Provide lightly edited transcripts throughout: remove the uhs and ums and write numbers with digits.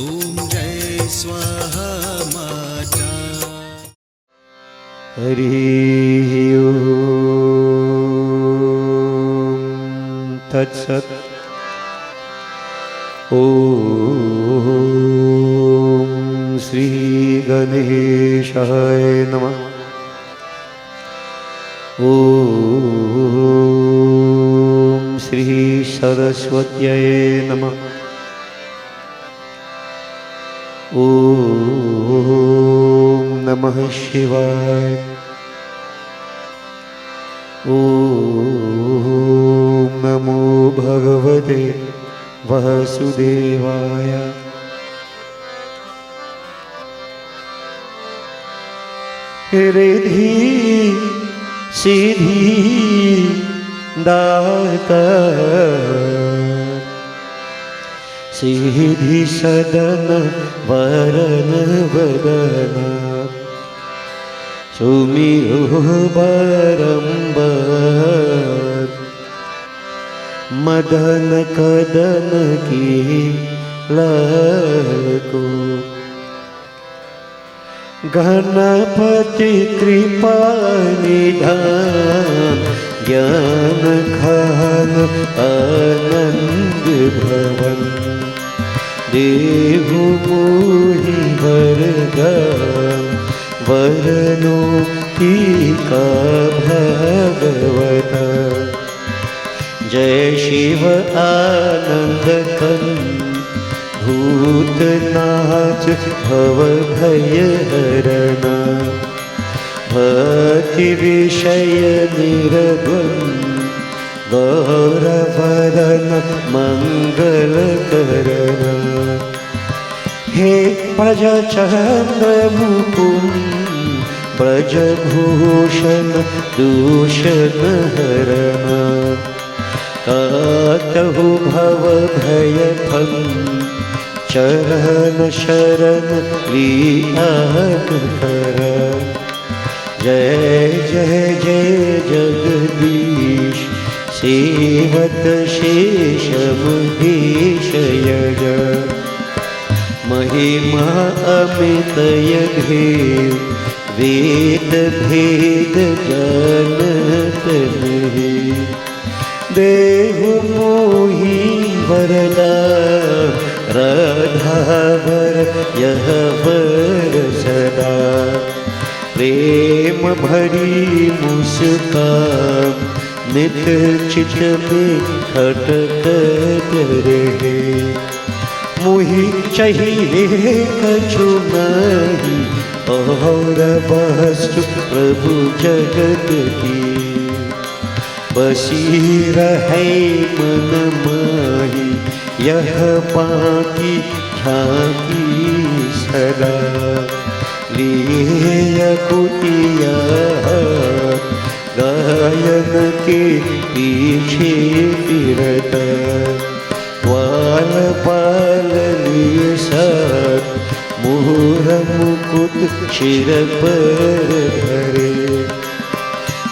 ॐ जय स्वाहा माता। हरिः ॐ तत्सत्। ॐ श्री गणेशाय नमः। ॐ श्री सरस्वत्यै नमः। ॐ नमः शिवाय। ॐ नमो भगवते वासुदेवाय। रिद्धि सिद्धि दाता सिद्धि सदन वरन वदन सुमिरो बारंबार मदन कदन की लाको। गणपति कृपा निधान ज्ञान खान आनंद भवन देहु मोहि वरदान वरनो टीका भगवता। जय शिव आनंद कंद भूतनाथ भव भय हरना भक्ति विषय निर्द्वन्द्व गौरवदन मंगल करना। हे प्रजचंद्र मुकुंद ब्रजभूषण दूषण हरना कातहु भव भय भंग चरण शरण लीन कर। जय जय जय जगदीश सेवत शेषमहेश यज। महिमा अमित यज्ञेय वेद भेद जानत नहीं। देहु मोहि वरदान राधावर यह वर सदा। प्रेम भरी मुस्कान नित चित में खटकत रहे। मोहि चाहिए कछु नहीं और वस्तु प्रभु जगत की। बसी रहे मन माही यह बाकी झांकी सदा। लिए कुटिया गायन के पीछे फिरत ग्वाल पाल लिए साथ मोर मुकुट शिर पर धरे।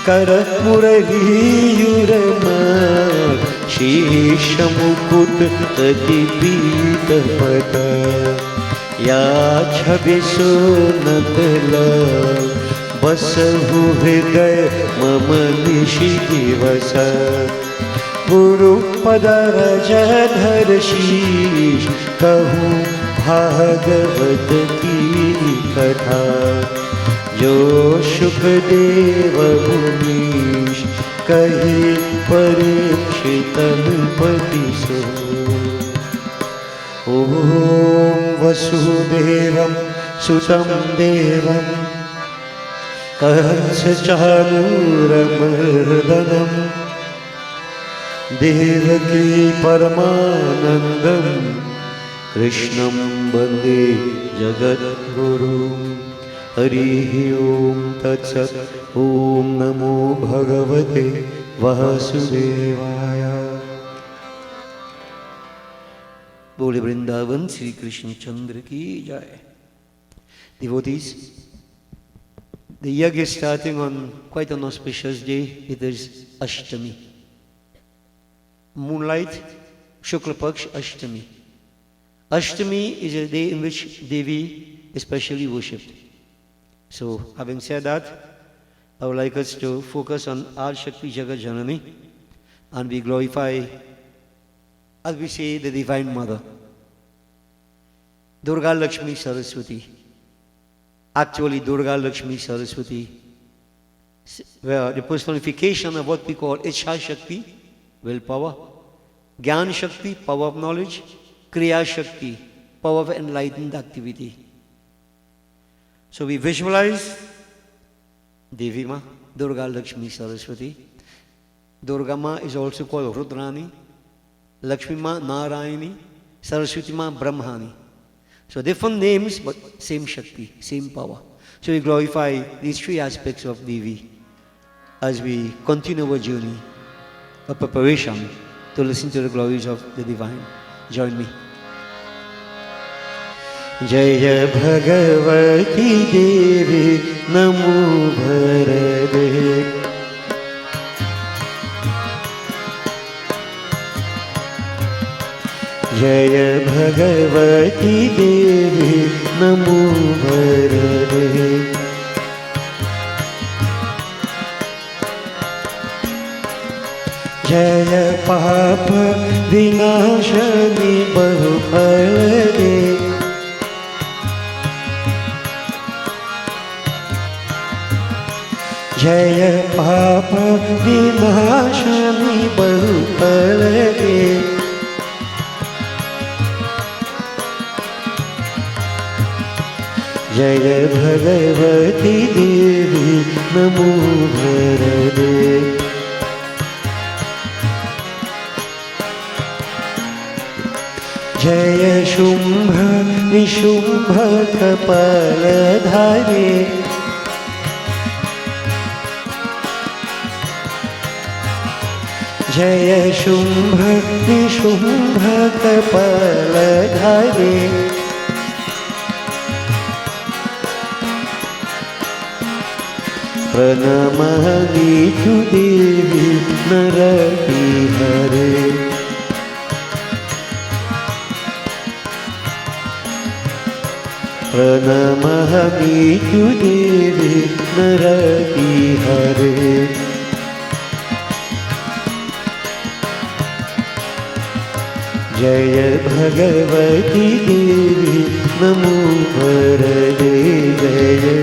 कर मुरलीयुर माल शीश मुकुट तति पीत पट। या छवि सुनत लाल बसहु हृदय मम निशि दिवस। गुरु पद रज धर शीश कहूँ भागवत की कथा। जो सुखदेव मुनीश कही परीक्षित पति सो। ओम वसुदेवं सुतं देवं कंसचाणूरमर्दनं देवकी परमानन्दं कृष्णं वन्दे जगद्गुरुं। हरिः ओम तत्सत्। ओम नमो भगवते वासुदेवाय। बोले वृंदावन श्री कृष्ण चंद्र की जय। Devotees, the yajna is starting on quite an auspicious day. It is Ashtami. Moonlight, Shukla Paksh Ashtami. Ashtami is a day in which Devi is specially worshipped. So, having said that, I would like us to focus on Adi Shakti Jagat Janani, and we glorify, as we say, the Divine Mother, Durga Lakshmi Saraswati. Actually, Durga Lakshmi Saraswati, where the personification of what we call Ichha Shakti, willpower, Gyan Shakti, power of knowledge, Kriya Shakti, power of enlightened activity. So we visualize Devi Ma, Durga Lakshmi Saraswati. Durga Ma is also called Rudrani, Lakshmi Ma Narayani, Saraswati Ma Brahmani. So different names, but same Shakti, same power. So we glorify these three aspects of Devi as we continue our journey of preparation to listen to the glories of the Divine. Join me. Jaya Bhagavati Devi Namo Bharade. Jaya Bhagavati Devi Namo Bharade. Jaya Papa Vinashani Bahupalade. Jaya Papa Vinashani Bahupalade. Jaya Bhagavati Devi Namo Bharade. Jaya Shumbha Nishumbha Kapaladhare. Jaya Shumbha Nishumbha Kapaladhare. Pranamami tu Devi Narahare. Pranamami tu Devi Narahare. Jaya Bhagavati Devi Namo Bharade. Jaya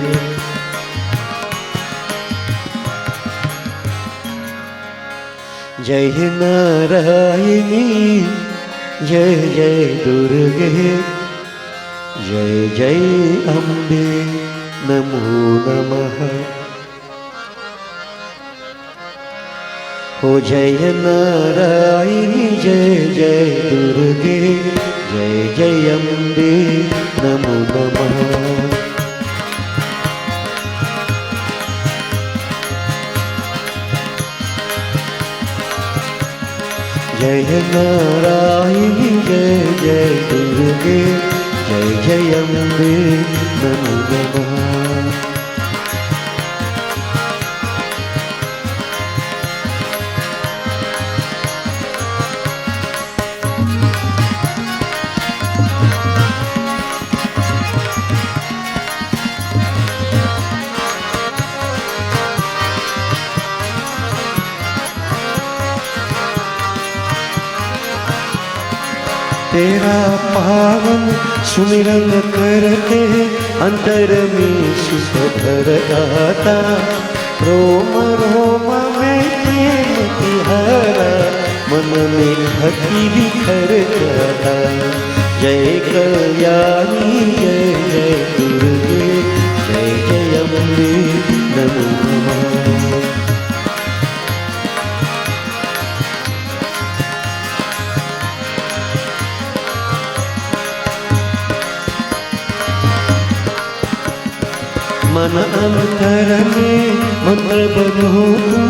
Jai Narayani, Jai Jai Durge, Jai Jai Ambe, Namo Namaha. O Jai Narayani, Jai Jai Durge, Jai Jai Ambe, Namo Namaha. Jai Narayani, Jai Jai Durge, Jai Jai Ambe, Namo Namaha. तेरा पावन सुमिरन करते अंतर में सुधर आता. रोम रोम में प्रेम तिहारा, मन में भक्ति बिखर जाता. जय कल्याणी जय जय दुर्गे, जय जय अम्बे नमो नमः. मन अंतर में मंत्र बनो तुम,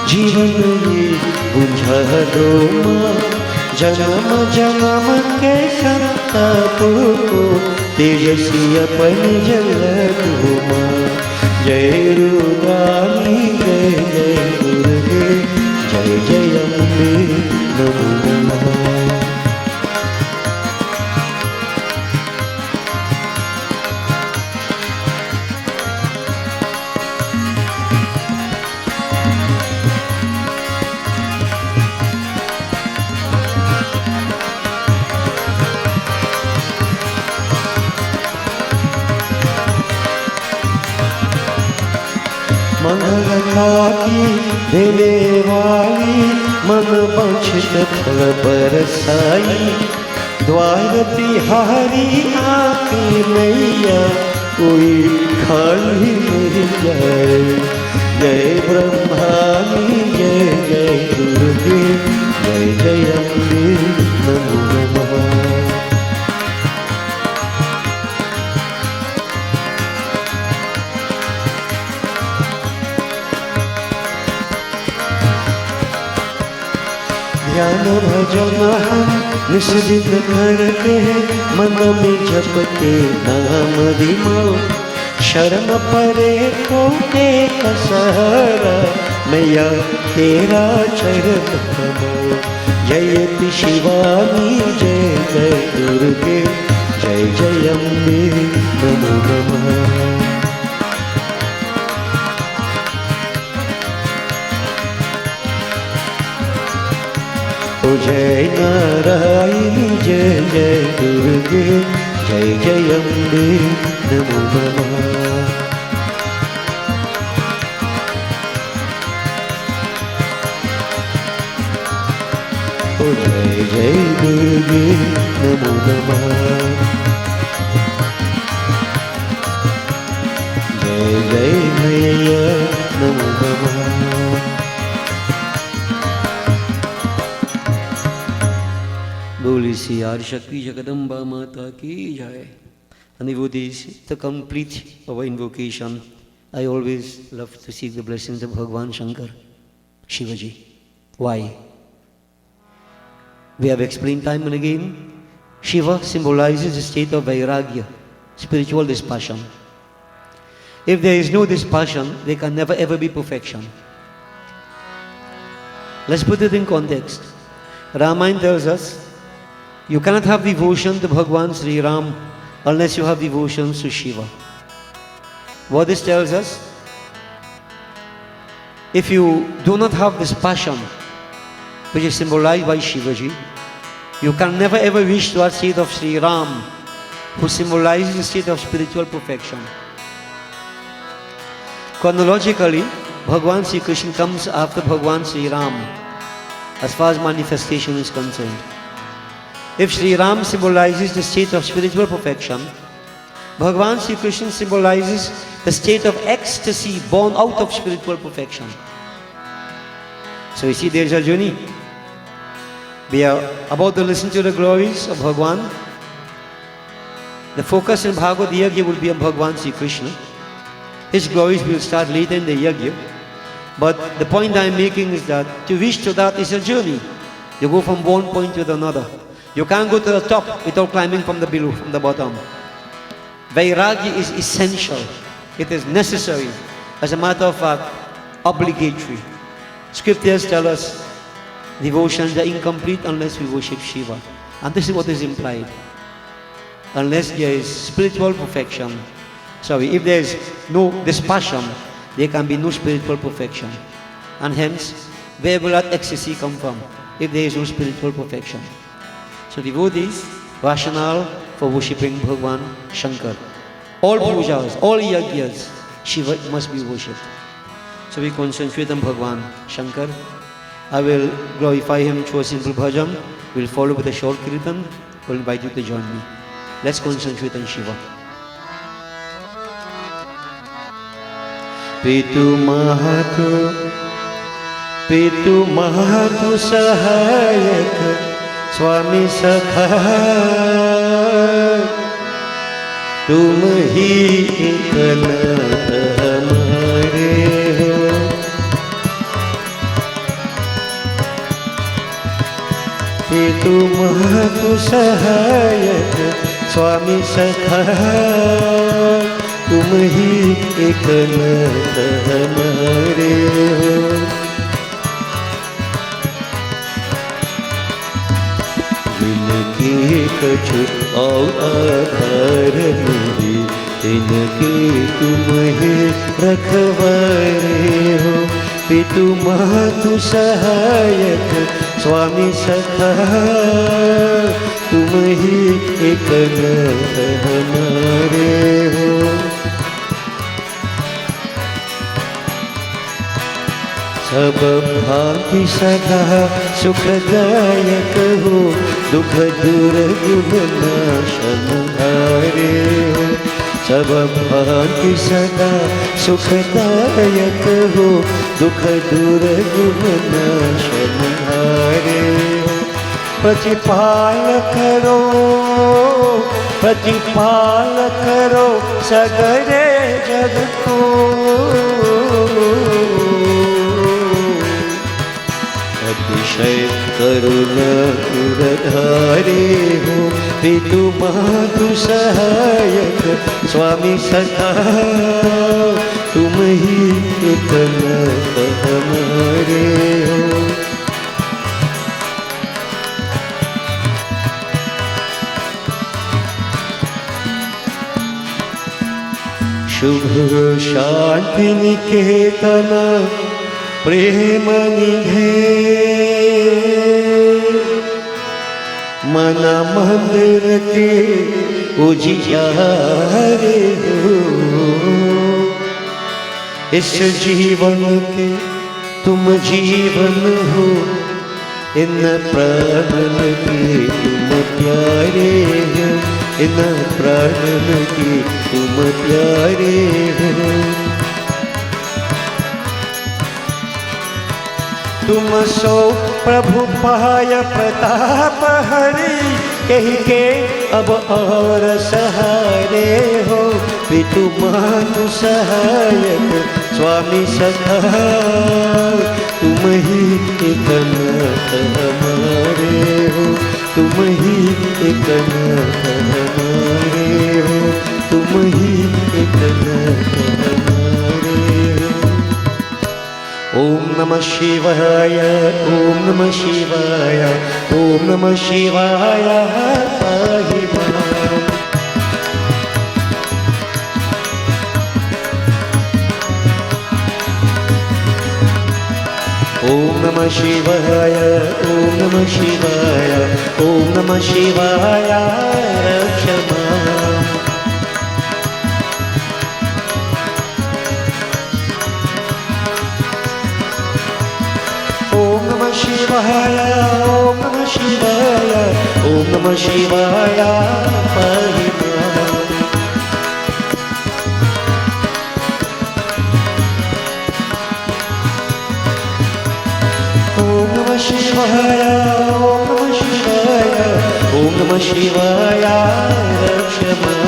जीवन ये बुझा दो माँ. जन्म जन्म के संताप को तेजस्वी अपन जल दो माँ. जय रुद्राणी जय जय दुर्गे, जय जय अम्बे नमो नमः. सरलता की देने वाली मन बंचित फल बरसाई द्वार तिहारी आके मैया कोई खाली नहीं जाए जय ब्रह्मानी जय जय दुर्गे जय जय अम्बे नमो नमः ध्यान भजन हम निष्दिन करते मन में जपते नाम दिमो शरण परे को एक सहारा मैया तेरा चरण कमल जयति शिवानी जय जय दुर्गे जय जय अम्बे नमो नमः जय नारायणी जय जय दुर्गे जय जय अम्बे नमो नमः जय जय दुर्गे नमो नमः जय जय मैया नमो नमः बोली सी शक्ति जगदम्बा माता की जय. And devotees, to complete our invocation, I always love to seek the blessings of Bhagwan Shankar, Shivaji. Why? We have explained time and again, Shiva symbolizes the state of Vairagya, spiritual dispassion. If there is no dispassion, there can never ever be perfection. Let's put it in context. Ramayana tells us, you cannot have devotion to Bhagwan Sri Ram unless you have devotion to Shiva. What this tells us, if you do not have this passion, which is symbolized by Shivaji, you can never ever reach to that state of Sri Ram, who symbolizes the state of spiritual perfection. Chronologically, Bhagwan Sri Krishna comes after Bhagwan Sri Ram, as far as manifestation is concerned. If Sri Ram symbolizes the state of spiritual perfection, Bhagwan Sri Krishna symbolizes the state of ecstasy born out of spiritual perfection. So you see, there's a journey. We are about to listen to the glories of Bhagwan. The focus in Bhagavad Yagya will be on Bhagwan Sri Krishna. His glories will start later in the Yagya. But the point I'm making is that to reach to that is a journey. You go from one point to another. You can't go to the top without climbing from the below, from the bottom. Vairagya is essential. It is necessary. As a matter of fact, obligatory. Scriptures tell us devotions are incomplete unless we worship Shiva. And this is what is implied. Unless there is spiritual perfection. If there is no dispassion, there can be no spiritual perfection. And hence, where will that ecstasy come from if there is no spiritual perfection? So devotees, rationale for worshipping Bhagwan Shankar. All pujas, all yagyas, Shiva must be worshipped. So we concentrate on Bhagwan Shankar. I will glorify him through a simple bhajan. We'll follow with a short kirtan. We'll invite you to join me. Let's concentrate on Shiva. Pitu Mahatu Sahayak Swami Sakha तुम ही एक नाथ हमारे हो हे तुम तो सहायक स्वामी सखा तुम ही एक नाथ हमारे हो इनके कछु और आधार नहीं इनके तुम ही रखवारे हो पितु मातु सहायक स्वामी सखा तुम ही एक नाथ हमारे हो सब भाग्य सदा सुखदायक हो, दुख दूर गुण नाशन हारे हो। सब भाग्य सदा सुखदायक हो, दुख दूर गुण नाशन हारे हो। प्रतिपाल करो, प्रतिपाल करो सगरे जग को। अतिशय करुणा उरधारे हो, पितु मातु सहायक स्वामी सखा, तुम ही इतना हमारे हो। शुभ शांति निकेतन प्रेम निधे, मन मंदिर के उजियारे हो। इस जीवन के तुम जीवन हो, इन प्राणन के तुम प्यारे हो, इन प्राणन के तुम प्यारे हो। तुम सो प्रभु पाय प्रताप हरि, कही के अब और सहारे हो। पितु मातु सहायक स्वामी सखा, तुम ही इतना हमारे हो, तुम ही इतना हमारे हो, तुम ही इतना हमारे हो। ओम नमः शिवाय, ओम नमः शिवाय, ओम नमः शिवाय पाहि मां। ओम नमः शिवाय, ओम नमः शिवाय, ओम नमः शिवाय रक्ष मां। ओम नमः शिवाय, ओम नमः शिवाय, ओम नमः शिवाय पाहि मां। ओम नमः शिवाय, ओम नमः शिवाय, ओम नमः शिवाय रक्ष मां।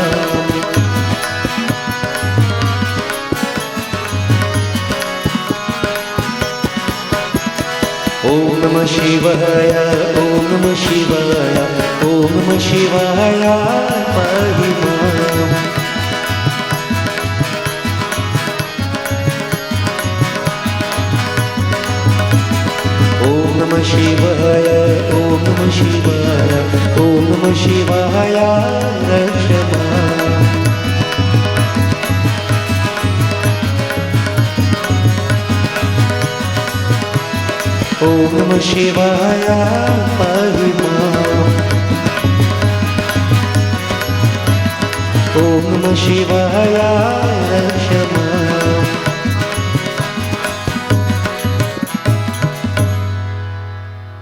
ओम नमः शिवाय, ओम नमः शिवाय, ओम नमः शिवाय पाहि मां। ओम नमः शिवाय, ओम नमः शिवाय, ओम नमः शिवाय रक्ष मां। ओम नमः शिवाय पाहि मां। ओम नमः शिवाय रक्ष मां।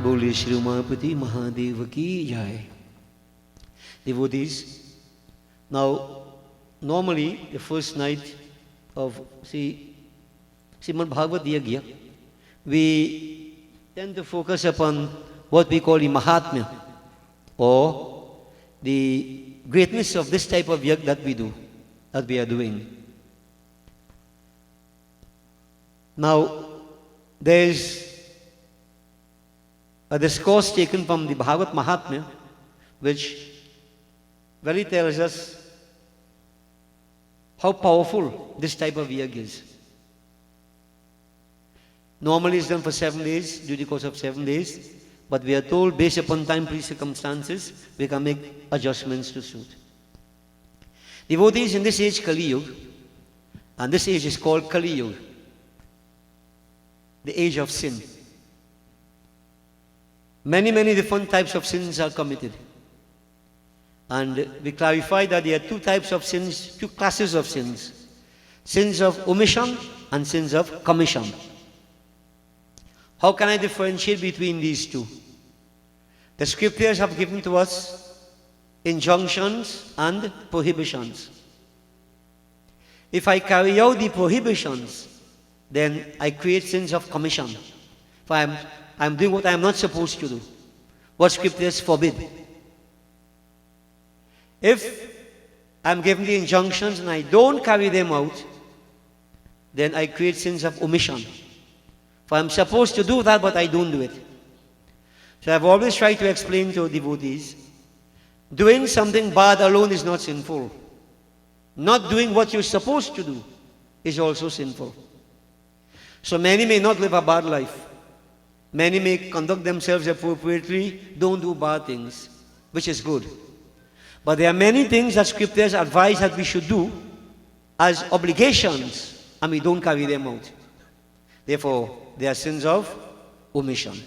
बोलिए श्री उमापति महादेव की जय। Devotees, now normally the first night of Srimad Bhagavad Yagna, we tend to focus upon what we call the Mahatmya, or the greatness of this type of yagna that we are doing. Now, there is a discourse taken from the Bhagavad Mahatmya, which very tells us how powerful this type of yagna is. Normally it's done for 7 days, due to the course of 7 days, but we are told based upon time, place, circumstances, we can make adjustments to suit. Devotees in this age, Kali Yuga, and this age is called Kali Yuga, the age of sin. Many different types of sins are committed. And we clarify that there are two types of sins, two classes of sins. Sins of omission and sins of commission. How can I differentiate between these two? The scriptures have given to us injunctions and prohibitions. If I carry out the prohibitions, then I create sins of commission. If I'm doing what I am not supposed to do, what scriptures forbid. If I'm given the injunctions and I don't carry them out, then I create sins of omission. If I'm supposed to do that, but I don't do it. So I've always tried to explain to devotees, doing something bad alone is not sinful. Not doing what you're supposed to do is also sinful. So many may not live a bad life. Many may conduct themselves appropriately, don't do bad things, which is good. But there are many things that scriptures advise that we should do as obligations, and we don't carry them out. Therefore, they are sins of omission.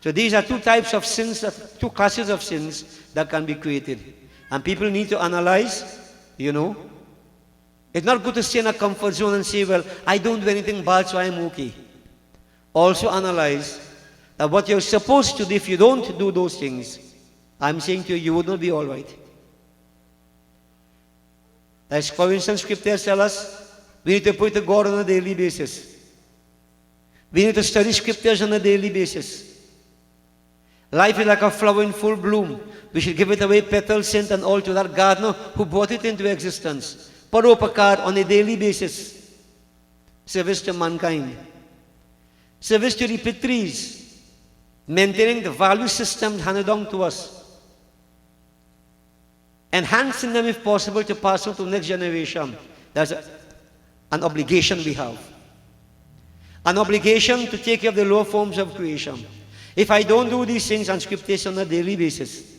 So these are two types of sins, two classes of sins that can be created. And people need to analyze, It's not good to stay in a comfort zone and say, well, I don't do anything bad, so I'm okay. Also analyze that what you're supposed to do, if you don't do those things, I'm saying to you, you would not be all right. As for instance, scriptures tell us, we need to pray to God on a daily basis. We need to study scriptures on a daily basis. Life is like a flower in full bloom. We should give it away petals, scent, and all to that gardener who brought it into existence. Paropakar on a daily basis. Service to mankind. Service to the Pitris. Maintaining the value system handed down to us. Enhancing them if possible to pass on to the next generation. That's an obligation we have. An obligation to take care of the lower forms of creation. If I don't do these things on scriptures on a daily basis,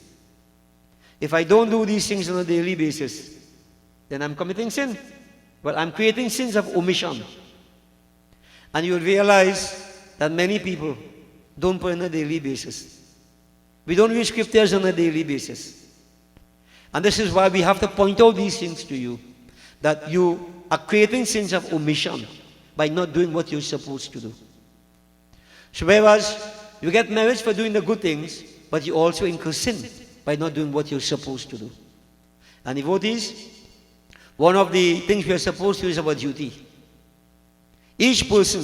if I don't do these things on a daily basis, then I'm committing sin. Well, I'm creating sins of omission. And you'll realize that many people don't pray on a daily basis. We don't read scriptures on a daily basis. And this is why we have to point out these things to you, that you are creating sins of omission by not doing what you're supposed to do. So whereas you get merits for doing the good things, but you also incur sin by not doing what you're supposed to do. And devotees, one of the things we are supposed to do is our duty. Each person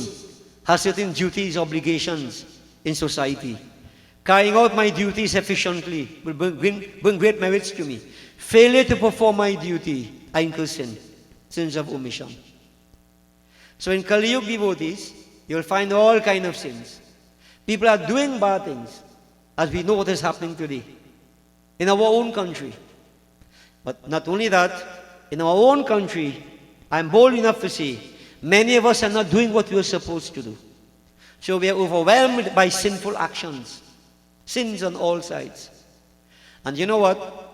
has certain duties, obligations in society. Carrying out my duties efficiently will bring great merits to me. Failure to perform my duty, I incur sin, sins of omission. So in Kali Yuga, devotees, you'll find all kinds of sins. People are doing bad things, as we know what is happening today in our own country. But not only that, in our own country, I'm bold enough to say, many of us are not doing what we are supposed to do. So we are overwhelmed by sinful actions, sins on all sides. And you know what?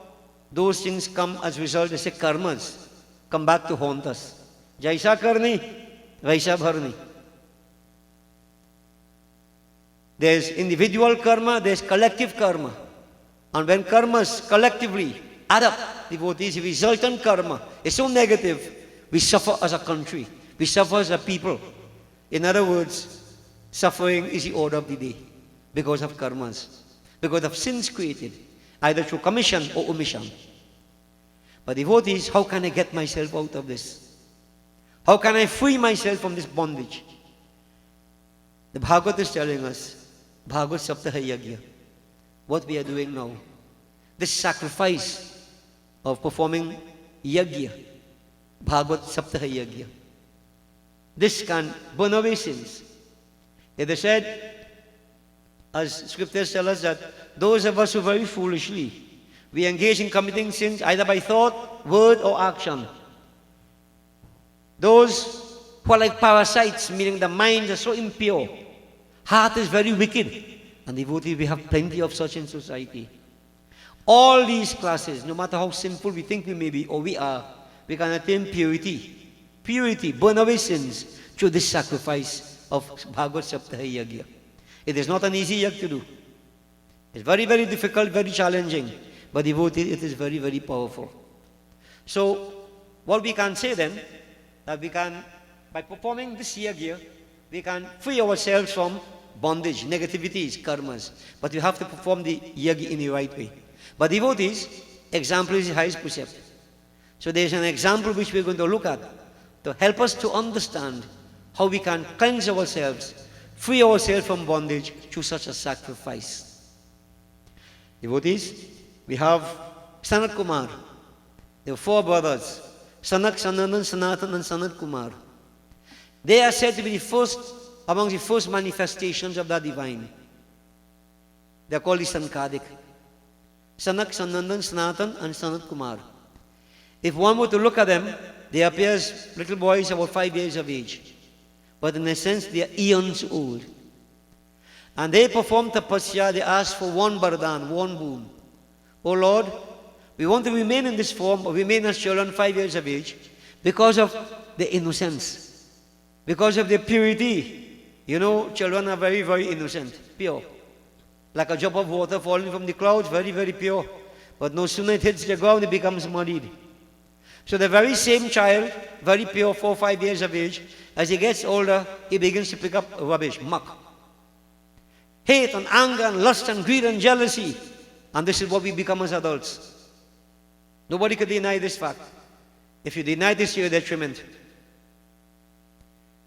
Those things come as a result, they say karmas, come back to haunt us. Jaisa karni, vaisa bharni. There's individual karma, there's collective karma. And when karmas collectively add up, devotees, the resultant karma is so negative, we suffer as a country, we suffer as a people. In other words, suffering is the order of the day because of karmas, because of sins created, either through commission or omission. But devotees, how can I get myself out of this? How can I free myself from this bondage? The Bhagavad is telling us, Bhagavad Saptaha Yagya, what we are doing now, this sacrifice of performing Yagya, Bhagavad Saptaha Yagya, this can burn away sins. It is said, as scriptures tell us, that those of us who very foolishly, we engage in committing sins either by thought, word, or action. Those who are like parasites, meaning the minds are so impure, heart is very wicked, and devotees, we have plenty of such in society. All these classes, no matter how sinful we think we may be or we are, we can attain purity. Purity, burn away sins through this sacrifice of Bhagavad Saptaha Yagya. It is not an easy yag to do. It's very, very difficult, very challenging. But devotees, it is very, very powerful. So, what we can say then, that we can, by performing this yagya, we can free ourselves from bondage, negativities, karmas. But you have to perform the yajna in the right way. But devotees, example is the highest precept. So there is an example which we are going to look at to help us to understand how we can cleanse ourselves, free ourselves from bondage through such a sacrifice. Devotees, we have Sanat Kumar. There were 4 brothers, Sanak, Sanandan, Sanatan and Sanat Kumar. They are said to be the first, among the first manifestations of the divine. They are called the Sankadik. Sanak, Sanandan, Sanatan and Sanat Kumar. If one were to look at them, they appear as little boys about 5 years of age. But in a sense, they are eons old. And they performed tapasya, they asked for one bardhan, one boon. Oh Lord, we want to remain in this form, or remain as children 5 years of age, because of their innocence, because of their purity. You know, children are very, very innocent, pure. Like a drop of water falling from the clouds, very, very pure. But no sooner it hits the ground, it becomes muddied. So the very same child, very pure, 4 or 5 years of age, as he gets older, he begins to pick up rubbish, muck. Hate and anger and lust and greed and jealousy. And this is what we become as adults. Nobody could deny this fact. If you deny this, you're a detriment.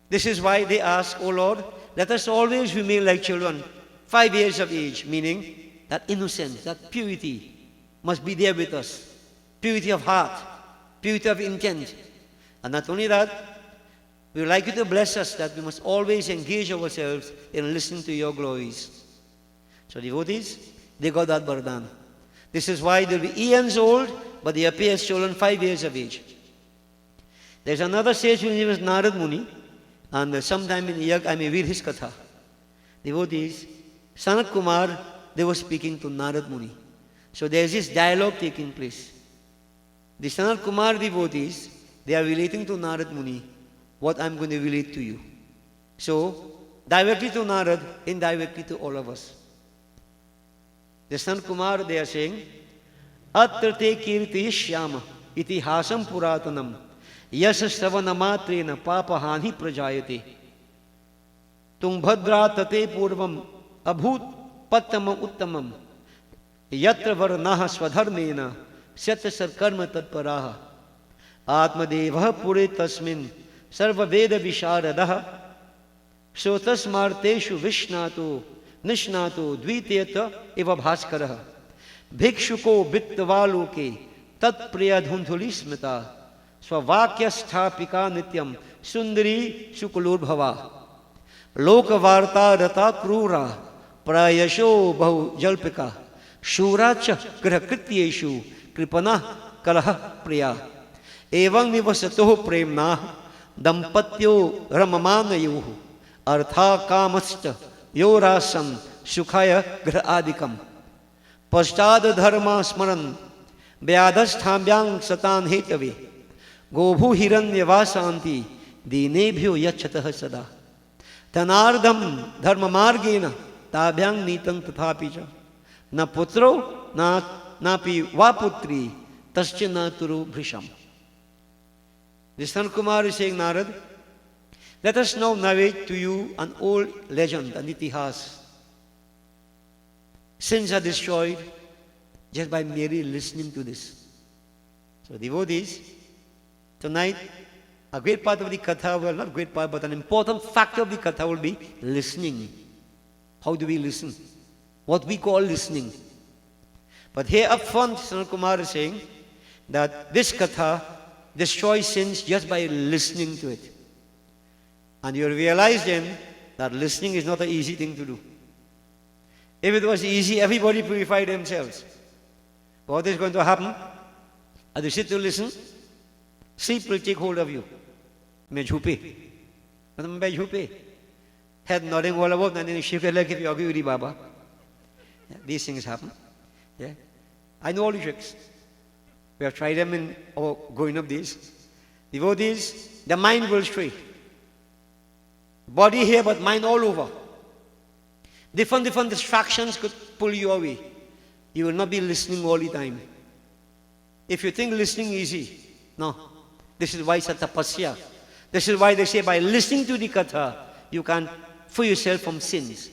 This is why they ask, oh Lord, let us always remain like children, 5 years of age, meaning that innocence, that purity must be there with us. Purity of heart, purity of intent. And not only that, we would like you to bless us that we must always engage ourselves in listening to your glories. So devotees, they got that bardhan. This is why they'll be eons old, but they appear as children 5 years of age. There's another sage whose name is Narad Muni, and sometime in the Yag I may read his katha. Devotees, Sanat Kumar, they were speaking to Narad Muni. So there's this dialogue taking place. The Sanat Kumar devotees, they are relating to Narad Muni what I'm going to relate to you. So, directly to Narad, indirectly to all of us. The Sanat Kumar, they are saying, Atra te kirtiyishyama itihasam puratanam yasa savanamatrena papahani prajayate tungbhadra tate purvam abhut pattamam uttamam yatra varnaha swadharmena satyasar karma tatparaha atmadevah pure tasmin sarva veda visharadaha sotasmarteshu vishnato nishnato dvitiyata eva bhaskaraha भिक्षुको वित्तवालों के तत्प्रिय धुंधुली स्मिता स्ववाक्य स्थापिका नित्यम सुंदरी शुक्लोर्भवा लोकवार्ता रता क्रूरा प्रायशो बहु जल्पिका शूरा च गृहकृत्येषु कृपना कलह प्रिया एवं निवसतो प्रेमना दंपत्यो रममानयोः अर्था कामश्च यो रासं सुखाय गृह आदिकम् पश्चाद धर्मा स्मरण व्याधस्थाम्यांग सतान हेतवे गोभु हिरण्यवासांति दीनेभ्यो यच्छतः सदा धनार्धम धर्म मार्गेण ताभ्यांग नीतं तथापि च न पुत्रो नापि वा पुत्री तस्य न तुरो भृशम. The Sanat Kumar is saying, Narad, let us now narrate to you an old legend, an itihas. Sins are destroyed just by merely listening to this. So devotees, tonight, a great part of the katha, well not great part, but an important factor of the katha will be listening. How do we listen? What we call listening. But here up front, Sanat Kumar is saying that this katha destroys sins just by listening to it. And you realize then that listening is not an easy thing to do. If it was easy, everybody purified themselves. But what is going to happen? As you sit to listen, sleep will take hold of you. May jhupe. Head nodding all about, and then you shake your leg if you agree with the Baba. Yeah, these things happen. Yeah. I know all the tricks. We have tried them in our growing up days. Devotees, the mind will stray. Body here, but mind all over. Different distractions could pull you away. You will not be listening all the time. If you think listening easy, no. This is why it's a tapasya. This is why they say by listening to the katha, you can free yourself from sins.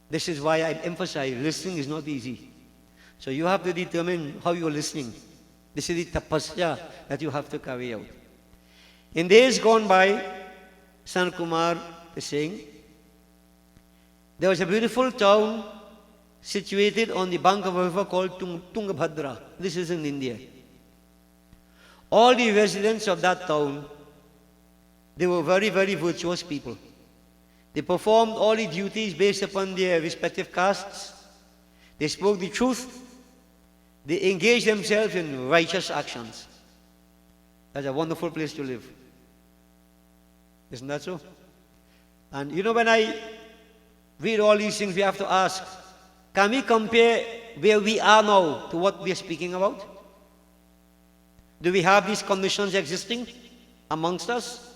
This is why I emphasize listening is not easy. So you have to determine how you're listening. This is the tapasya that you have to carry out. In days gone by, San Kumar is saying, there was a beautiful town situated on the bank of a river called Tungabhadra. This is in India. All the residents of that town, they were very, very virtuous people. They performed all the duties based upon their respective castes. They spoke the truth. They engaged themselves in righteous actions. That's a wonderful place to live. Isn't that so? And you know, when I read all these things, we have to ask, can we compare where we are now to what we are speaking about? Do we have these conditions existing amongst us?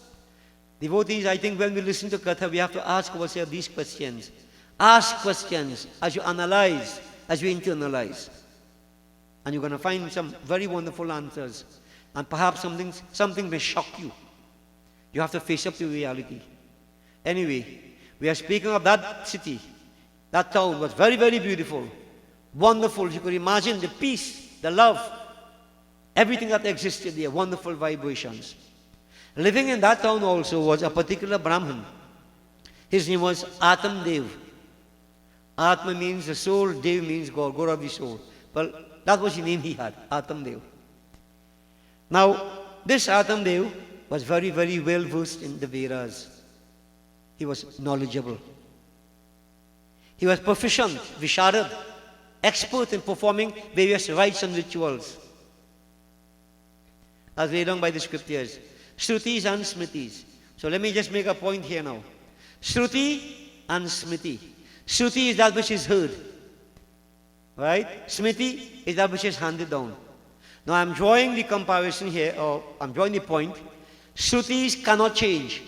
Devotees, I think when we listen to Katha, we have to ask ourselves these questions. Ask questions as you analyze, as you internalize. And you're going to find some very wonderful answers. And perhaps something may shock you. You have to face up to reality. Anyway, we are speaking of that city. That town was very, very beautiful. Wonderful. You could imagine the peace, the love, everything that existed there, wonderful vibrations. Living in that town also was a particular Brahmin. His name was Atam Dev. Atma means the soul, Dev means God, God of the soul. Well, that was the name he had, Atam Dev. Now, this Atam Dev was very, very well versed in the Vedas. He was knowledgeable. He was proficient, Visharad, expert in performing various rites and rituals, as laid down by the scriptures. Shrutis and Smritis. So let me just make a point here now. Shruti and Smriti. Shruti is that which is heard. Right? Smriti is that which is handed down. Now I'm drawing the comparison here, or I'm drawing the point. Shrutis cannot change.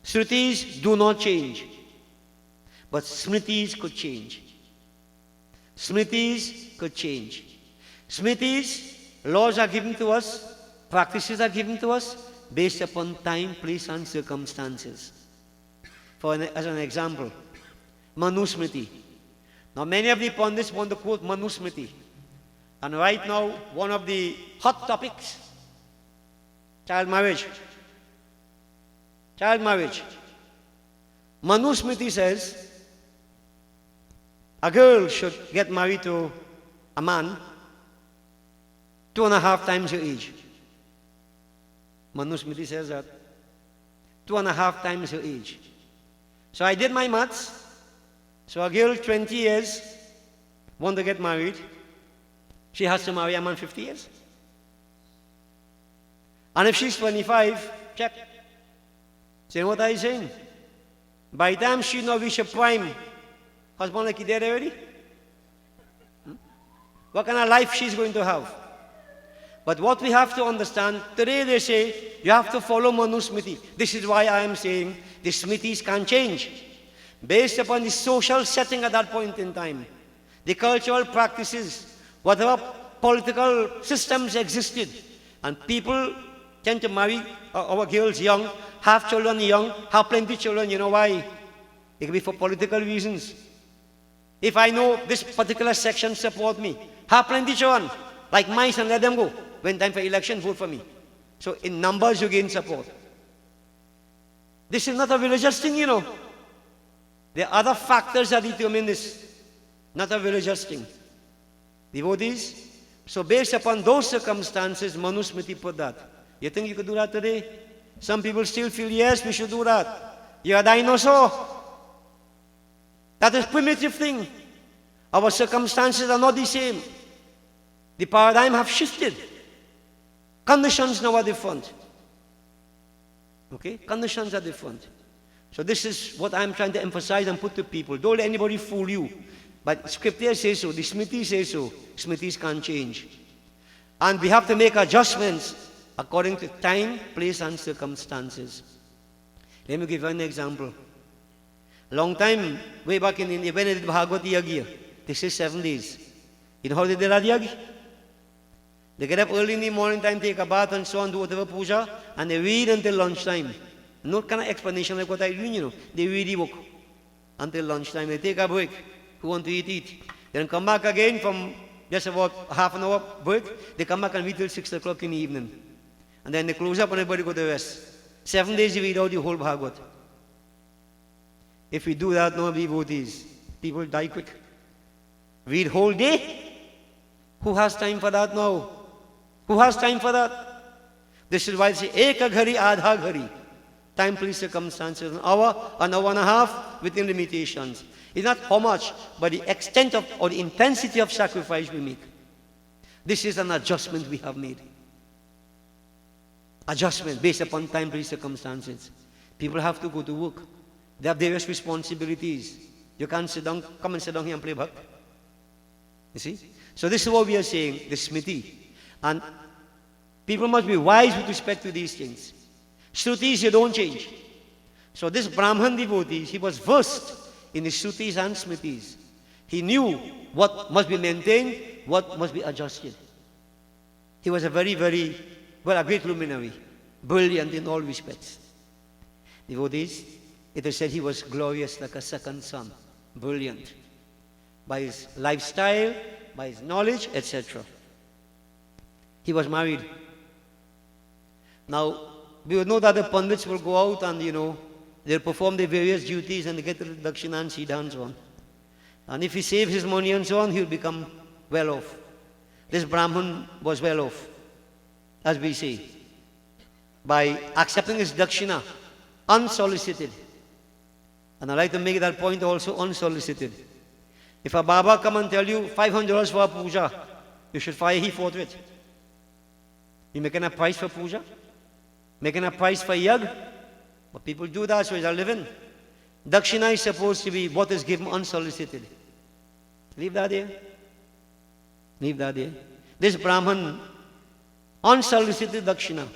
Shrutis do not change. But Smritis could change. Smritis could change. Smritis, laws are given to us, practices are given to us based upon time, place and circumstances. As an example, Manusmriti. Now many of the pundits want to quote Manusmriti. And right now, one of the hot topics, child marriage. Child marriage. Manusmriti says, a girl should get married to a man 2.5 times her age. Manusmriti says that. 2.5 times her age. So I did my maths. So a girl 20 years want to get married. She has to marry a man 50 years. And if she's 25, check. See what I'm saying? By the time she now reach a prime, husband like he dead already? What kind of life she's going to have? But what we have to understand, today they say, you have to follow Manusmriti. This is why I am saying the Smritis can change. Based upon the social setting at that point in time, the cultural practices, whatever political systems existed, and people tend to marry our girls young, have children young, have plenty of children. You know why? It could be for political reasons. If I know this particular section support me, have plenty of children, like mice, and let them go. When time for election, vote for me. So in numbers you gain support. This is not a religious thing, you know. There are other factors that determine this, not a religious thing. Devotees, so based upon those circumstances, Manusmriti put that. You think you could do that today? Some people still feel, yes, we should do that. You're a dinosaur. That is primitive thing. Our circumstances are not the same. The paradigm have shifted. Conditions now are different. Okay? Conditions are different. So this is what I'm trying to emphasize and put to people. Don't let anybody fool you. But scripture says so, the Smriti says so. Smritis can't change. And we have to make adjustments according to time, place and circumstances. Let me give you an example. Long time, way back in India, when they did Bhagavad Yagna, they say 7 days. You know how they did that Yagna? They get up early in the morning time, take a bath and so on, do whatever puja, and they read until lunchtime. No kind of explanation like what I do, you know. They read the book. until lunchtime. They take a break. Who want to eat, eat. Then come back again from just about half an hour break. They come back and meet till 6 o'clock in the evening. And then they close up and everybody go to rest. 7 days you read out the whole Bhagavad. If we do that, no devotees, people die quick. Read whole day? Who has time for that now? Who has time for that? This is why they say, Eka ghari, adha ghari. Time, place, circumstances, an hour and a half within limitations. It's not how much, but the extent of or the intensity of sacrifice we make. This is an adjustment we have made. Adjustment based upon time, place, circumstances. People have to go to work. They have various responsibilities. You can't sit down, come and sit down here and play bhakt. You see? So this is what we are saying, the smriti. And people must be wise with respect to these things. Shrutis, you don't change. So this Brahman devotee, he was versed in the Shrutis and Smritis. He knew what must be maintained, what must be adjusted. He was a very, very, well, a great luminary, brilliant in all respects. Devotees, it is said he was glorious like a second sun, brilliant, by his lifestyle, by his knowledge, etc. He was married. Now, we would know that the Pandits will go out and, they'll perform their various duties and they get the dakshina and siddha and so on. And if he saves his money and so on, he'll become well off. This Brahman was well off, as we say, by accepting his dakshina, unsolicited. And I'd like to make that point also, unsolicited. If a Baba come and tell you $500 for a puja, you should fire him forthwith. You making a price for puja? Making a price for yag? But people do that, so it's a living. Dakshina is supposed to be what is given unsolicited. Leave that there. Leave that there. This Brahman, unsolicited dakshina,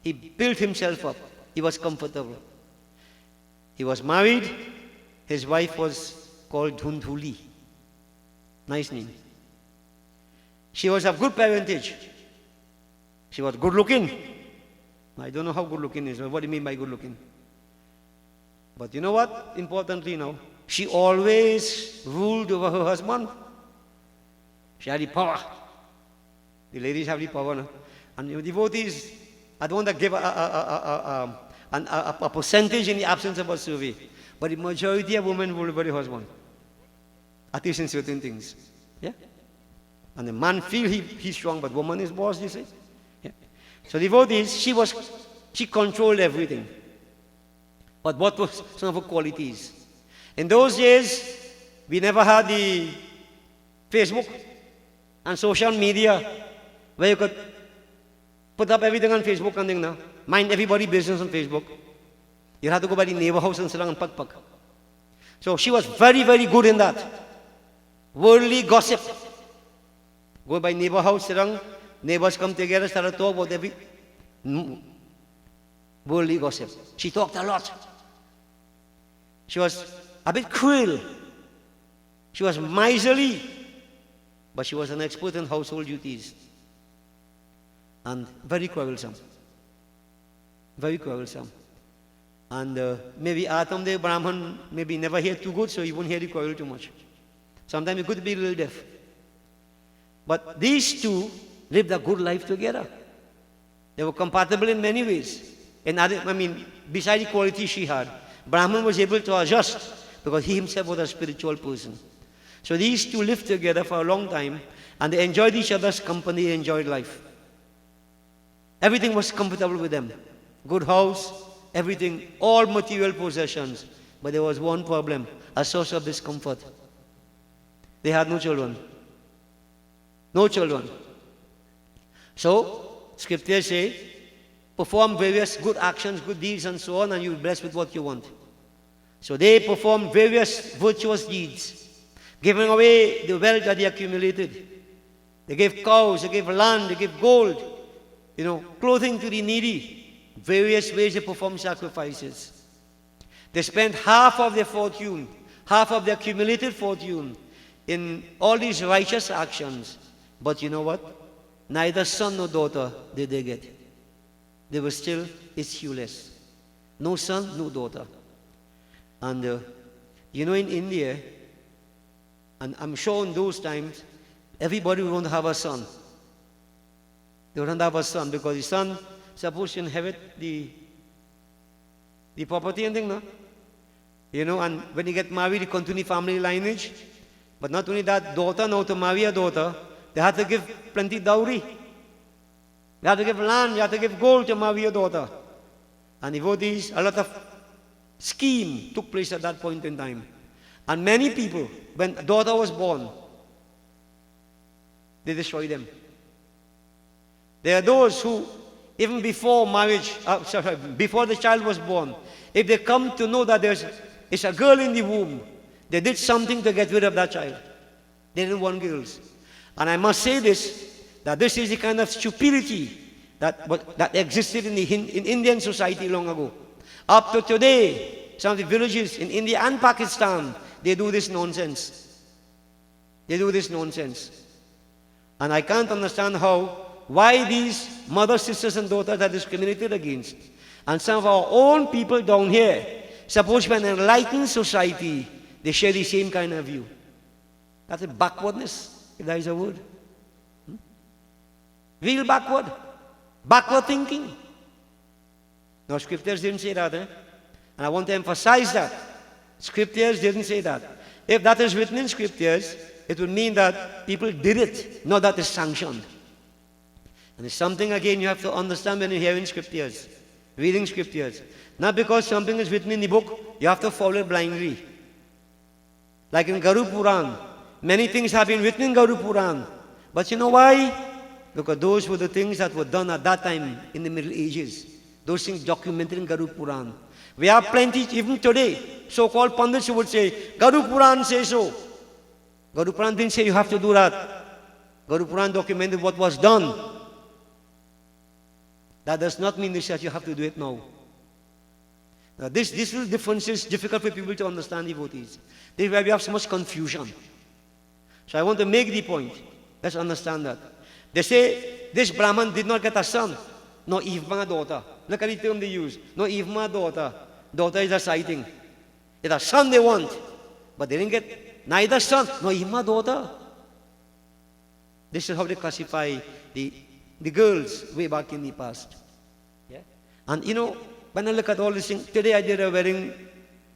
he built himself up. He was comfortable. He was married. His wife was called Dhundhuli. Nice name. She was of good parentage. She was good looking. I don't know how good looking is. What do you mean by good looking? But you know what? Importantly now, she always ruled over her husband. She had the power. The ladies have the power now. And the devotees, I don't want to give a percentage in the absence of a survey, but the majority of women rule over the husband. At least in certain things. Yeah? And the man feel he's strong, but woman is boss, you see? Yeah? So devotees, she controlled everything. But what was some of her qualities? In those days, we never had the Facebook and social media where you could put up everything on Facebook and thing now. Mind everybody's business on Facebook. You had to go by the neighbor house and sit down and pak. So she was very, very good in that. Worldly gossip. Go by neighbor house, sit down, neighbors come together, start to talk about every worldly gossip. She talked a lot. She was a bit cruel. She was miserly, but she was an expert in household duties. And very quarrelsome. Very quarrelsome. And maybe Atam the Brahman maybe never hear too good, so he won't hear the quarrel too much. Sometimes it could be a little deaf. But these two lived a good life together. They were compatible in many ways. Besides the quality she had, Brahman was able to adjust because he himself was a spiritual person. So these two lived together for a long time and they enjoyed each other's company, they enjoyed life. Everything was comfortable with them. Good house, everything, all material possessions. But there was one problem, a source of discomfort. They had no children. No children. So, scriptures say, perform various good actions, good deeds and so on, and you'll be blessed with what you want. So they performed various virtuous deeds, giving away the wealth that they accumulated. They gave cows, they gave land, they gave gold, clothing to the needy. Various ways they performed sacrifices. They spent half of their fortune, half of their accumulated fortune in all these righteous actions. But you know what? Neither son nor daughter did they get. They were still issueless. No son, no daughter. And You know, in India, and I'm sure in those times, everybody would want to have a son. They would want to have a son because the son supposed to inherit the property and thing, no? You know, and when you get married, you continue family lineage. But not only that, daughter, now to marry a daughter, they have to give plenty dowry. You have to give land, you have to give gold to marry your daughter. And devotees, a lot of scheme took place at that point in time. And many people, when a daughter was born, they destroyed them. There are those who, even before marriage, before the child was born, if they come to know that there's a girl in the womb, they did something to get rid of that child. They didn't want girls. And I must say this, that this is the kind of stupidity that existed in Indian society long ago. Up to today, some of the villages in India and Pakistan, they do this nonsense. They do this nonsense. And I can't understand why these mothers, sisters and daughters are discriminated against. And some of our own people down here, suppose when an enlightened society, they share the same kind of view. That's a backwardness, if there is a word. Real backward. Backward thinking. Now, scriptures didn't say that, And I want to emphasize that. Scriptures didn't say that. If that is written in scriptures, it would mean that people did it, not that it's sanctioned. And it's something, again, you have to understand when you're hearing scriptures, reading scriptures. Not because something is written in the book, you have to follow it blindly. Like in Garu Puran, many things have been written in Garu Puran. But you know why? Because those were the things that were done at that time in the Middle Ages. Those things documented in Garu Puran. We have plenty, even today, so-called pundits who would say, Garu Puran says so. Garu Puran didn't say you have to do that. Garu Puran documented what was done. That does not mean that you have to do it now. Now this little difference is difficult for people to understand, devotees. This is why we have so much confusion. So I want to make the point. Let's understand that. They say, this Brahman did not get a son, nor even a daughter. Look at the term they use. No, even a daughter. Daughter is a sighting. It's a son they want. But they didn't get neither son, nor even a daughter. This is how they classify the girls way back in the past. Yeah? And you know, when I look at all these things, today I did a wedding,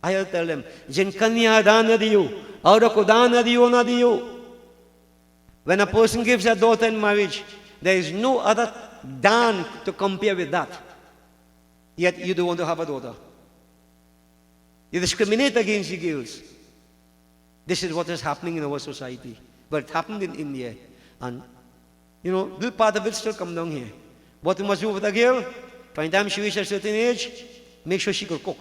I'll tell them, Jinkanya dana diyo, aura ko dana diyo na diyo. When a person gives a daughter in marriage, there is no other dan to compare with that. Yet you don't want to have a daughter. You discriminate against the girls. This is what is happening in our society. But it happened in India. And, you know, little part of it still come down here. What you must do with a girl, by the time she reaches a certain age, make sure she could cook.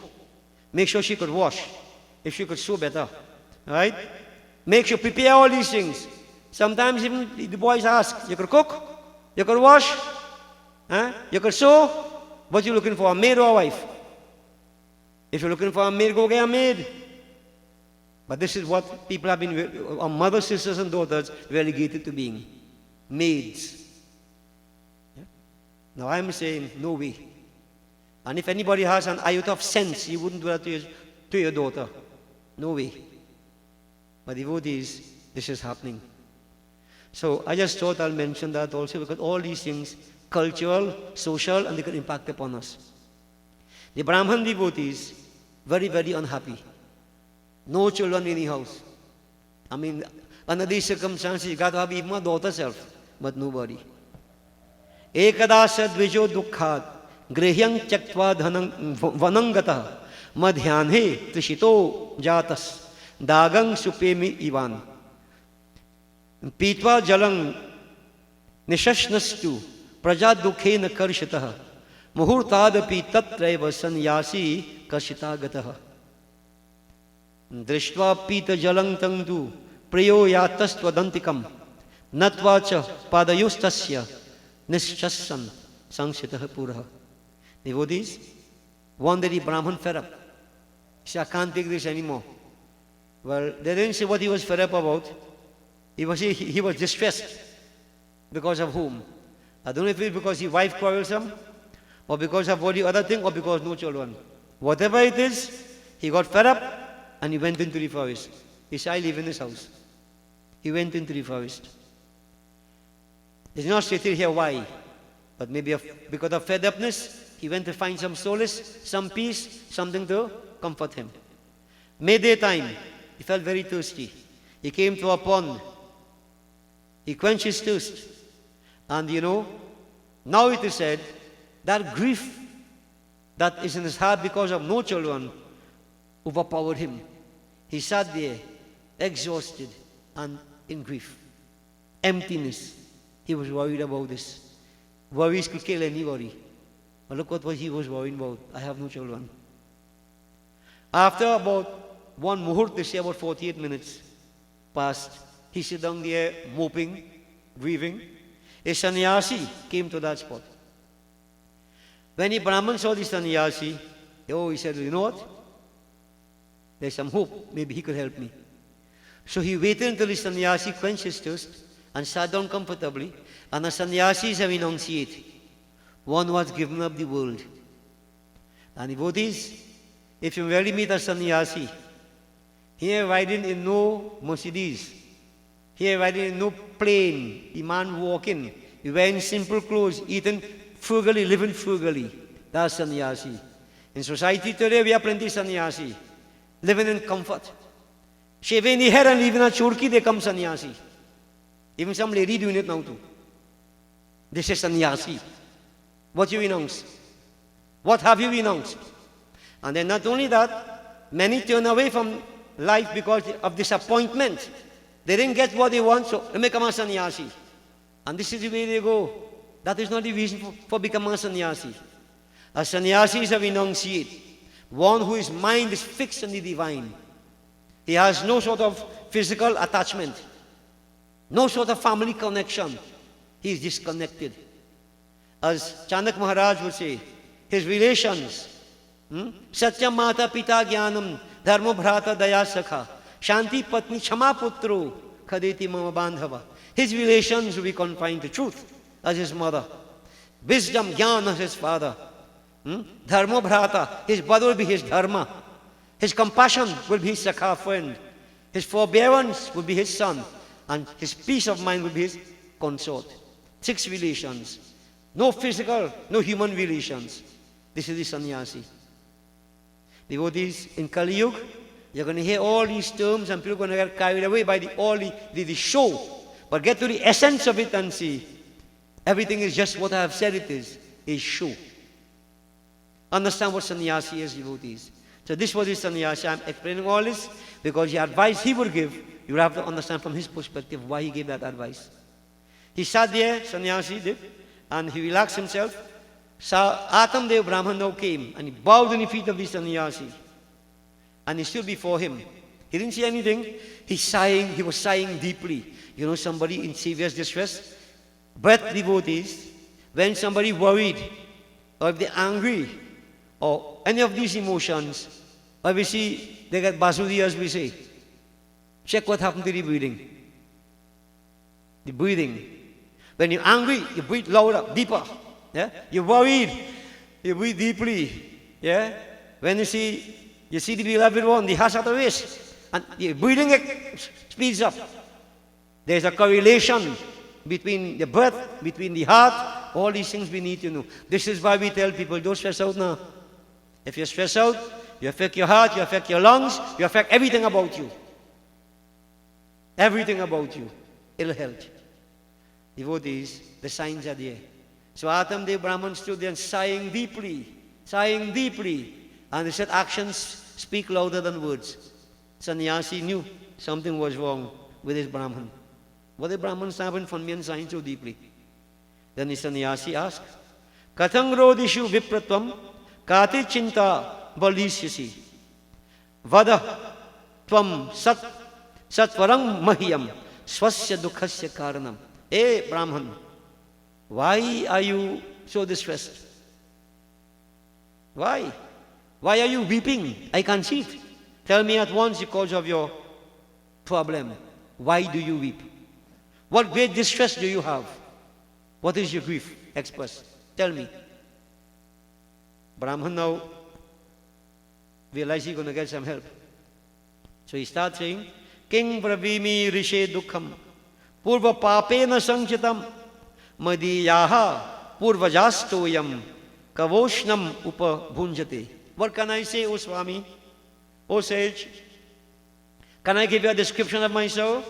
Make sure she could wash. If she could sew better. Right? Make sure prepare all these things. Sometimes even the boys ask, you could cook? You could wash? You could sew? What are you looking for, a maid or a wife? If you're looking for a maid, go get a maid. But this is what people have been, our mothers, sisters and daughters, relegated to being. Maids. Yeah? Now I'm saying, no way. And if anybody has an iota of sense, you wouldn't do that to your daughter. No way. But devotees, this is happening. So I just thought I'll mention that also because all these things, cultural, social, and they could impact upon us. The Brahman devotees, very, very unhappy. No children in the house. I mean, under these circumstances, you got to have even a daughter self, but nobody. Ekada sadvijo dukkhat, grihyang tyaktva vanangata, madhyanhe trishito jatas, dagang supemi ivan. Pitva jalang nishashnastu praja dukhe na karshitaha muhurtadapi tatraiva sanyasi karshitagataha drishtva pita jalang tangdu priyo yatastvadantikam natvacha padayustasya nishassan sangsitaha puraha. Devotees, one day the Brahman fed up. He said, I can't take this anymore. Well, they didn't say what he was fed up about. He was distressed. Because of whom? I don't know if it's because his wife quarrelsome, or because of all the other thing, or because no children. Whatever it is, he got fed up, and he went into the forest. He said, I live in this house. He went into the forest. He's not sitting here why, but maybe because of fed upness, he went to find some solace, some peace, something to comfort him. Midday time, he felt very thirsty. He came to a pond. He quenched his thirst. And now it is said that grief that is in his heart because of no children overpowered him. He sat there, exhausted and in grief. Emptiness. He was worried about this. Worries could kill anybody. But look what he was worried about. I have no children. After about one muhurt, they say about 48 minutes passed, he sat down there moping, grieving. A sannyasi came to that spot. When the Brahman saw the sannyasi, he said, you know what? There's some hope. Maybe he could help me. So he waited until the sannyasi quenched his thirst and sat down comfortably. And the sannyasis have enunciated. One was given up the world. And devotees, if you really meet a sannyasi, he riding in no Mercedes. He riding in no plane. The man walking. He wearing simple clothes, eating frugally, living frugally. That's sannyasi. In society today, we have plenty of sannyasi. Living in comfort. Shaving the hair and leaving a churki, they come sannyasi. Even some lady doing it now too. This is sannyasi. What you announce? What have you announced? And then not only that, many turn away from life because of disappointment. They didn't get what they want, so they become a sannyasi. And this is the way they go. That is not the reason for becoming a sannyasi. A sannyasi is a renunciate. One whose mind is fixed on the divine. He has no sort of physical attachment. No sort of family connection. He is disconnected. As Chanak Maharaj would say, his relations, Satya Mata Pita Jnanam, Dharma Bhrata Daya Sakha, Shanti Patni Chama Putro, Khadeti Mama Bandhava. His relations will be confined to truth as his mother. Wisdom, Jnana as his father. Dharma Bhrata, his brother will be his dharma. His compassion will be his Sakha friend. His forbearance will be his son. And his peace of mind will be his consort. 6 relations. No physical, no human relations. This is the sannyasi. Devotees, in Kali Yuga, you're going to hear all these terms and people are going to get carried away by the show. But get to the essence of it and see. Everything is just what I have said it is show. Understand what sannyasi is, devotees. So this was the sannyasi. I'm explaining all this because the advice he would give, you have to understand from his perspective why he gave that advice. He sat there, sannyasi did, and he relaxed himself. Atam Dev Brahman now came and he bowed in the feet of the sannyasi. And he stood before him. He didn't say anything. He was sighing deeply. You know, somebody in serious distress. But devotees, when somebody worried, or if they're angry, or any of these emotions, or we see they get basudi as we say, check what happened to the breathing. The breathing. When you're angry, you breathe louder, deeper. Yeah? You're worried, you breathe deeply. Yeah? When you see the beloved one, the heart at the waist, and the breathing speeds up. There's a correlation between the breath, between the heart, all these things we need to know. This is why we tell people, don't stress out now. If you stress out, you affect your heart, you affect your lungs, you affect everything about you. Everything about you. Ill health. Devotees, the signs are there. So Atam Dev Brahman stood there and sighing deeply. And they said actions speak louder than words. Sannyasi knew something was wrong with his Brahman. What did Brahman stand in front of me and sighing so deeply? Then the sannyasi asked, Kathang rodishu vipratvam kati chinta balisyasi vada tvam satvarang mahyam swasya dukhasya karanam. Hey Brahman, why are you so distressed? Why? Why are you weeping? I can't see it. Tell me at once the cause of your problem. Why do you weep? What great distress do you have? What is your grief? Express. Tell me. Brahman now realized he's going to get some help. So he starts saying, King Pravimi Rishe Dukham, Purva Papena Sanchitam, Madiyaha Purvajastoyam, Kavoshnam Upa Bhunjate. What can I say, O Swami? O sage? Can I give you a description of my soul?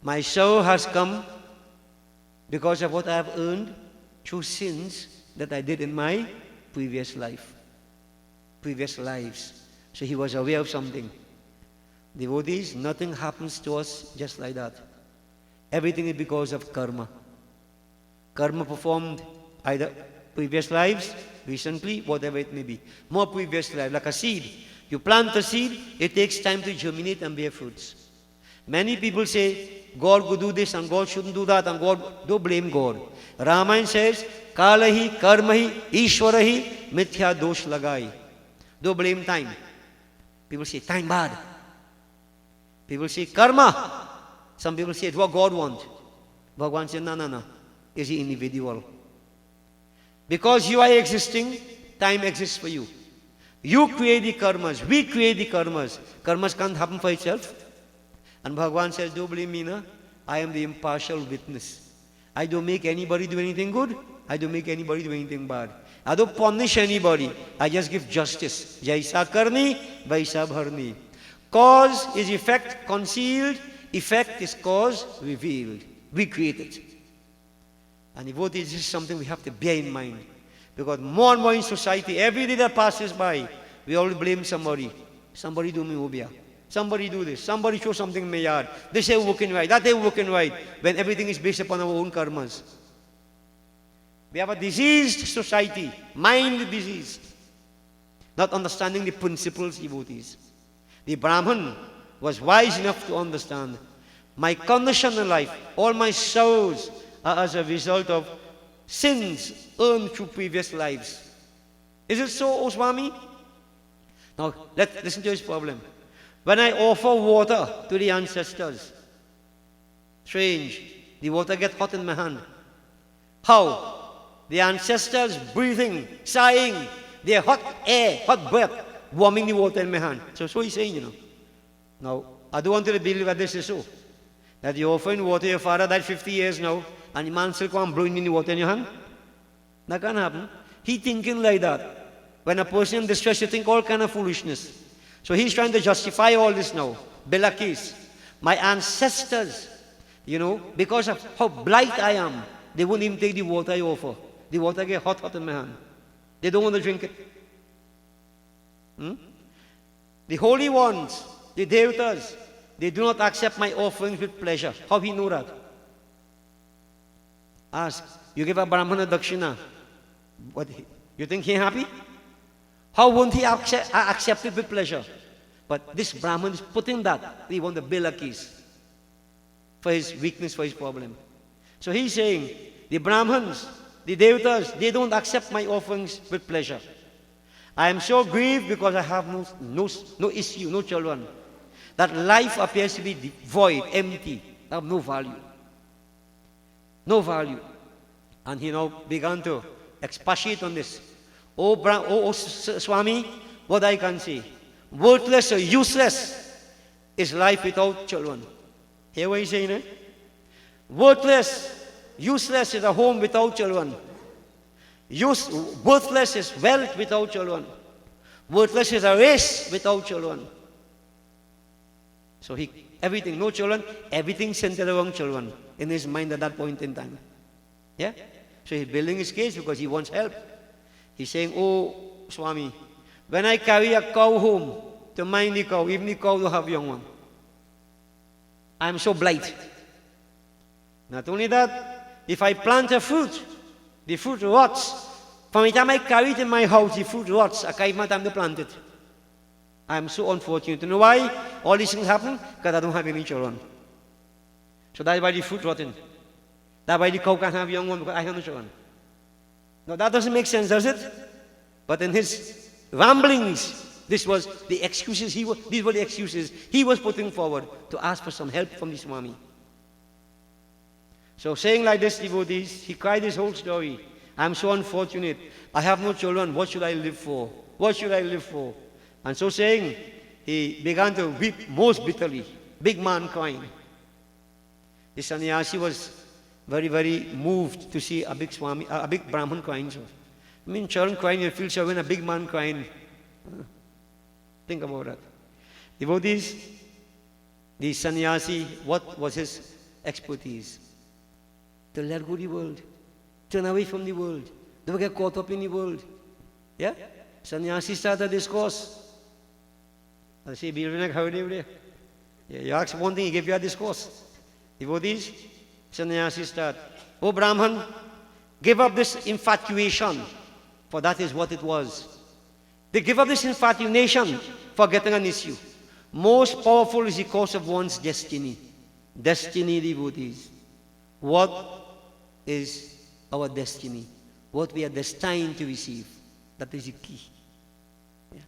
My soul has come because of what I have earned through sins that I did in my previous life, previous lives. So he was aware of something. Devotees, nothing happens to us just like that. Everything is because of karma. Karma performed either previous lives, recently, whatever it may be. More previous life, like a seed. You plant a seed, it takes time to germinate and bear fruits. Many people say, God could do this and God shouldn't do that, and God, don't blame God. Ramayana says, Kalahi, Karmahi, Ishwarahi, Mithya Dosh Lagai. Don't blame time. People say, time bad. People say, karma. Some people say, it's what God wants. Bhagavan said, no. It's individual. Because you are existing, time exists for you. You create the karmas. We create the karmas. Karmas can't happen for itself. And Bhagavan says, don't blame me, na? I am the impartial witness. I don't make anybody do anything good. I don't make anybody do anything bad. I don't punish anybody. I just give justice. Jaisa karni, vaisa bharni. Cause is effect concealed. Effect is cause revealed. We create it. And devotees, this is something we have to bear in mind. Because more and more in society, every day that passes by, we always blame somebody. Somebody do me obia. Somebody do this. Somebody show something in my yard. This ain't working right. That ain't working right. When everything is based upon our own karmas. We have a diseased society. Mind diseased. Not understanding the principles, devotees. The Brahman was wise enough to understand my condition in life, all my sorrows are as a result of sins earned through previous lives. Is it so, O Swami? Now, let's listen to his problem. When I offer water to the ancestors, strange, the water gets hot in my hand. How? The ancestors breathing, sighing, their hot air, hot breath, warming the water in my hand. So he's saying, you know. Now, I don't want you to believe that this is so. That you're offering water, your father died 50 years now, and the man still come blowing in the water in your hand. That can't happen. He thinking like that. When a person in distress, you think all kind of foolishness. So he's trying to justify all this now. Bela case. My ancestors, you know, because of how blight I am, they won't even take the water I offer. The water get hot in my hand. They don't want to drink it. The holy ones, the devatas, they do not accept my offerings with pleasure. How he know that? Ask. You give a Brahmana dakshina. What? You think he happy? How won't he accept it with pleasure? But this Brahman is putting that. He wants the Bela keys for his weakness, for his problem. So he's saying, the Brahmins, the devatas, they don't accept my offerings with pleasure. I am so grieved because I have no issue, no children. That life appears to be void, empty, have no value. No value. And he now began to expatiate on this. Oh, Swami, what I can say. Worthless or useless is life without children. Hear what he's saying, eh? Worthless, useless is a home without children. Worthless is wealth without children. Worthless is a race without children. So everything, no children, everything centered around children in his mind at that point in time. Yeah? So he's building his case because he wants help. He's saying, oh, Swami, when I carry a cow home to mind the cow, even the cow don't have young one, I'm so blight. Not only that, if I plant a fruit, the fruit rots. From the time I carry it in my house, the fruit rots. I can't have time to plant it. I'm so unfortunate. You know why all these things happen? Because I don't have any children. So that's why the fruit rotten. That's why the cow can't have young one, because I have no children. Now that doesn't make sense, does it? But in his ramblings, these were the excuses he was putting forward to ask for some help from the Swami. So saying like this, devotees, he cried his whole story. I'm so unfortunate. I have no children. What should I live for? What should I live for? And so saying, he began to weep most bitterly. Big man crying. The sannyasi was very, very moved to see a big Swami, a big Brahman crying. So, I mean, children crying, you feel sorry when a big man crying. Think about that. Devotees, the sannyasi, what was his expertise? To let go of the world. Turn away from the world. Don't get caught up in the world. Yeah? Sannyasi started a discourse. I say, Hardeo. Yeah, you ask one thing, he gave you a discourse. Devotees, sannyasi start. Oh Brahman, give up this infatuation, for that is what it was. They give up this infatuation for getting an issue. Most powerful is the cause of one's destiny. Destiny, devotees. What is our destiny? What we are destined to receive. That is the key. Yeah.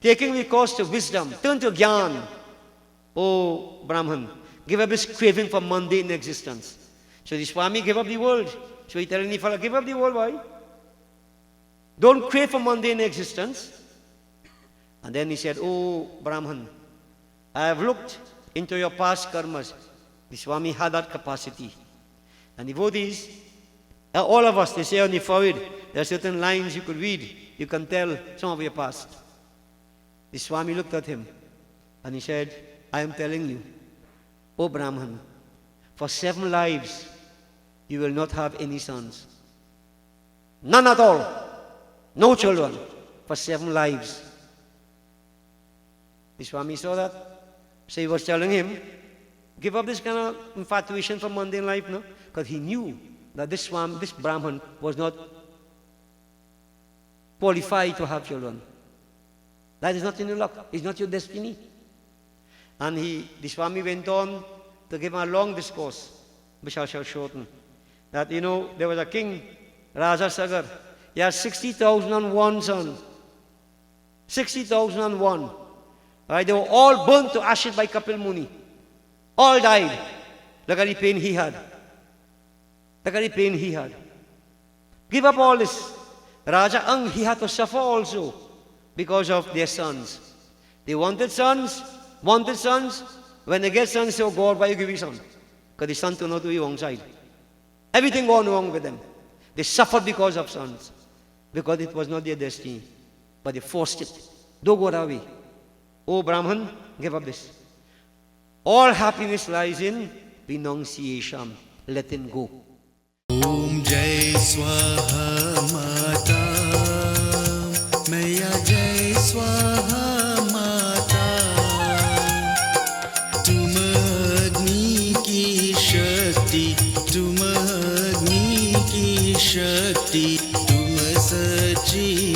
Taking recourse to wisdom, turn to Gyan. Oh Brahman, give up this craving for mundane existence. So the Swami gave up the world. So he telling the fellow, give up the world, why? Don't crave for mundane existence. And then he said, oh Brahman, I have looked into your past karmas. The Swami had that capacity. And devotees, all of us, they say on the forehead, there are certain lines you could read. You can tell some of your past. The Swami looked at him and he said, I am telling you, O Brahman, for 7 lives, you will not have any sons. None at all. No children. For 7 lives. The Swami saw that. So he was telling him, give up this kind of infatuation for mundane life, no? Because he knew that this Brahman was not qualified to have children. That is not in your luck. It's not your destiny. And the Swami went on to give him a long discourse, which I shall shorten. That, you know, there was a king, Raja Sagar. He had 60,001 sons. 60,001. Right? They were all burnt to ashes by Kapil Muni. All died. Look at the pain he had. Look at the pain he had. Give up all this. Raja Ang, he had to suffer also because of their sons. They wanted sons. When they get sons, they say, oh God, why you give me sons? Because the son turned out to be wrong side. Everything gone wrong with them. They suffered because of sons. Because it was not their destiny. But they forced it. Don't go that way. Oh Brahman, give up this. All happiness lies in renunciation, letting go. Om Jai Swaha Mata Maya Jai Swaha Mata Tum Agni ki Shakti Tum Agni ki Shakti Tum Sachi